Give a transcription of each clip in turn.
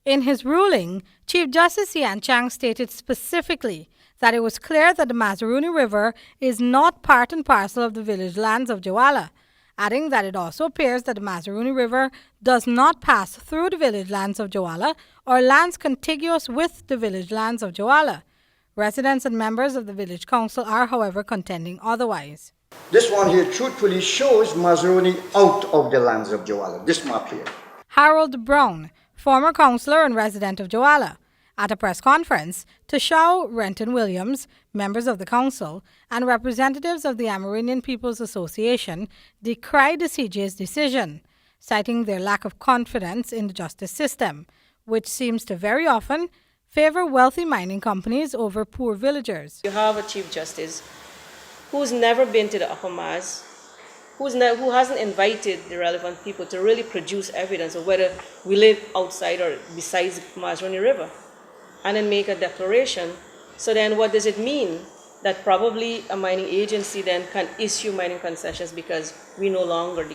In his ruling, Chief Justice Yan Chang stated specifically that it was clear that the Mazaruni River is not part and parcel of the village lands of Jawalla, adding that it also appears that the Mazaruni River does not pass through the village lands of Jawalla or lands contiguous with the village lands of Jawalla. Residents and members of the village council are, however, contending otherwise. This one here truthfully shows Mazaruni out of the lands of Jawalla, this map here. Harold Brown, former councillor and resident of Jawalla, at a press conference to show Renton Williams, members of the council, and representatives of the Amerindian People's Association decried the CJ's decision, citing their lack of confidence in the justice system, which seems to very often favor wealthy mining companies over poor villagers. You have a Chief Justice who's never been to the Upper Maz, who hasn't invited the relevant people to really produce evidence of whether we live outside or besides the Mazaruni River, and then make a declaration. So then what does it mean? That probably a mining agency then can issue mining concessions because we no longer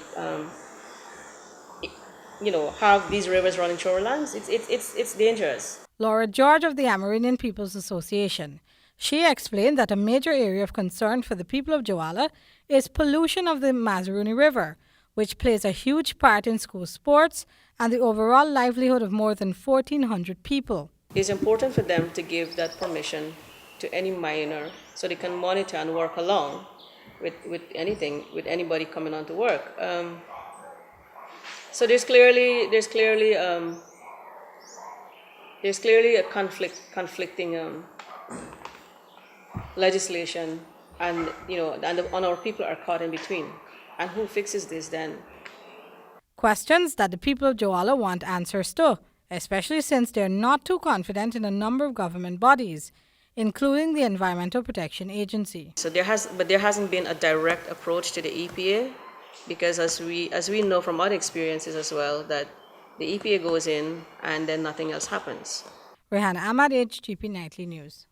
have these rivers running through our lands. It's dangerous. Laura George of the Amerindian People's Association. She explained that a major area of concern for the people of Jawalla is pollution of the Mazaruni River, which plays a huge part in school sports and the overall livelihood of more than 1,400 people. It's important for them to give that permission to any miner so they can monitor and work along with anybody coming on to work. So there's clearly a conflicting legislation, and our people are caught in between. And who fixes this then? Questions that the people of Jawalla want answers to, especially since they're not too confident in a number of government bodies, including the Environmental Protection Agency. So there hasn't been a direct approach to the EPA, because as we know from other experiences as well, that the EPA goes in and then nothing else happens. Rehan Ahmad, HGP Nightly News.